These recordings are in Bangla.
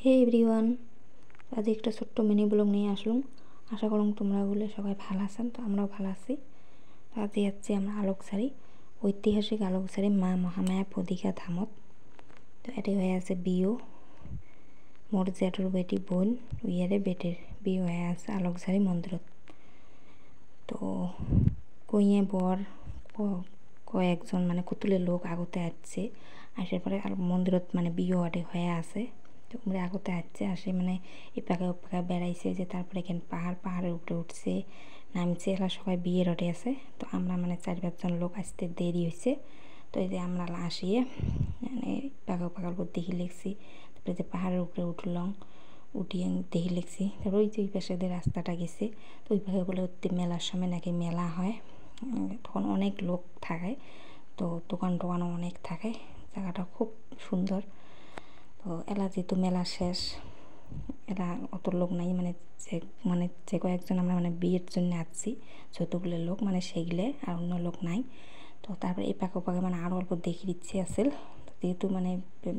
হে এভরিওয়ান, আজ একটা ছোট্ট মিনি ব্লগ নিয়ে আসলাম। আশা করুন তোমরা বলে সবাই ভালো আছেন, তো আমরাও ভালো আছি। আজ যাচ্ছি আমরা আলোকসারি, ঐতিহাসিক আলোকসারি মা মহামায়া প্রদীঘা ধামত। তো এটি হয়ে আছে বিও মোর জেঠুর বেটি বোন উইয়ারে বেটের বিয়ে হয়ে আছে আলোকসারি মন্দিরত। তো কইয়ে বর কয়েকজন মানে কুতুলের লোক আগতে আসছে, আসার পরে মন্দিরত মানে বিয়ে হয়ে আছে। তো আমরা আগতে আসছে আসে মানে এপাকে ওপাকে বেড়াইছে, যে তারপরে এখানে পাহাড়ের উপরে উঠছে নামছে, এলা সবাই বিয়ের রটে আছে। তো আমরা মানে 4-5জন লোক আসতে দেরি হয়েছে। তো এই যে আমরা আসিয়ে মানে পাকা উপর দেখি লেগছি, তারপরে যে পাহাড়ের উপরে উঠলাম, উঠিয়ে দেখি লেগছি। তারপর ওই যে ওই পাশে দিয়ে রাস্তাটা গেছে, তো ওই পাখে বলে মেলার সময় নাকি মেলা হয়, তখন অনেক লোক থাকে, তো দোকানও অনেক থাকে, জায়গাটা খুব সুন্দর। তো এলা যেহেতু মেলা শেষ, এলা অত লোক নাই, যে কয়েকজন আমরা মানে বিয়ের জন্য আসছি যতগুলো লোক মানে সেগুলো, আর অন্য লোক নাই। তো তারপরে এই পাকে ওপাকে মানে আরও অল্প দেখি ইচ্ছে আসছিল, যেহেতু মানে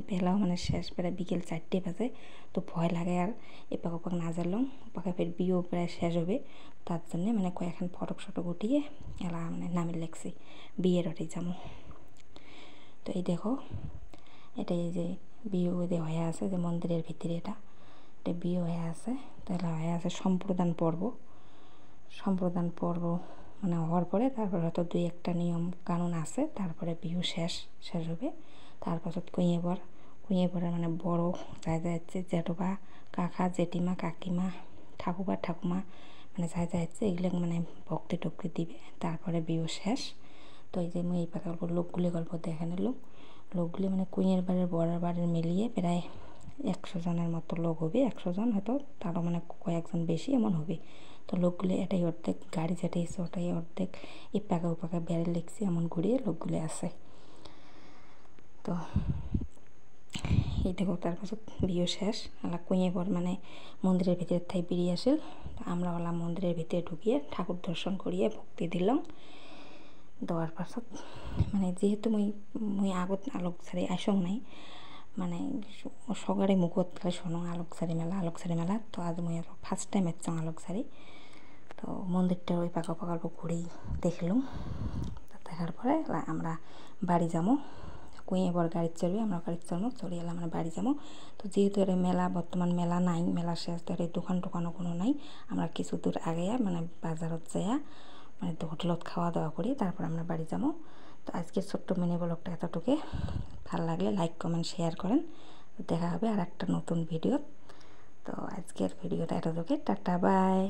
বেলাও মানে শেষ, প্রায় বিকেল 4টে বাজে, তো ভয় লাগে আর এপাক ওপাক না জানলাম। ওপাকে ফের বিয়েও প্রায় শেষ হবে, তার জন্যে মানে কয়েকখান ফটক উঠিয়ে এলা মানে নামে লেগছি বিয়ের ওটি যাবো। তো এই দেখো, এটাই যে বিয়ে হয়ে আছে, যে মন্দিরের ভিতরে এটা বিয়ে হয়ে আছে। তো এলা হয়ে আছে সম্প্রদান পর্ব মানে হওয়ার পরে তারপরে হয়তো 2-1টা নিয়ম কানুন আছে, তারপরে বিহু শেষ হবে। তারপর কুঁয়ে পরের মানে বড় যাচ্ছে জেঠুবা কাকা জেঠিমা কাকিমা ঠাকুমা মানে যাচ্ছে এগুলো মানে ভক্তি টক্তি দিবে, তারপরে বিহু শেষ। তো এই যে এই পাকা লোকগুলি গল্প দেখে নিলাম। লোকগুলি মানে কুঁয়ের বাড়ির বড়ার বাড়ির মিলিয়ে প্রায় 100 জনের মতো লোক হবে, 100 জন হয়তো তারও মানে কয়েকজন বেশি এমন হবে। তো লোকগুলি এটাই অর্ধেক গাড়ি যেটাই এসে ওটাই অর্ধেক এই পাকা ওপাকা বেড়ে লেগছে, এমন ঘুরিয়ে লোকগুলি আছে। তো এই দেখো তারপর বিয়ে শেষ, আলা কুঁয়ে পর মানে মন্দিরের ভিতরে থাই বেরিয়ে আসিল। আমরা ওলা মন্দিরের ভিতরে ঢুকিয়ে ঠাকুর দর্শন করিয়ে ভক্তি দিলাম। দেওয়ার পাছত মানে যেহেতু মুই আগত আলোকসারি আসং নাই, মানে সগারে মুখত খালি শোনো আলোকসারি মেলা। তো আজ মুই আর ফার্স্ট টাইম এসছাম আলোকসারি। তো মন্দিরটা ওই পাকা অল্প ঘুরেই দেখলাম। দেখার পরে আমরা বাড়ি যাবো, কুঁয়ে বড় গাড়ি চড়বে, আমরা গাড়ি চড়ে এলাম আমরা বাড়ি যাবো। তো যেহেতু এর মেলা বর্তমান মেলা নাই, মেলা শেষ, তো এর দোকানও কোনো নাই। আমরা কিছু দূর আগে মানে বাজারত যাইয়া মানে হোটেলত খাওয়া দাওয়া করি, তারপর আমরা বাড়ি যাবো। তো আজকের ছোট্ট মিনি ব্লগটা এতটুকু। ভালো লাগলে লাইক কমেন্ট শেয়ার করেন। দেখা হবে আর একটা নতুন ভিডিও। তো আজকের ভিডিওটা এতটুকু, টাটা বাই।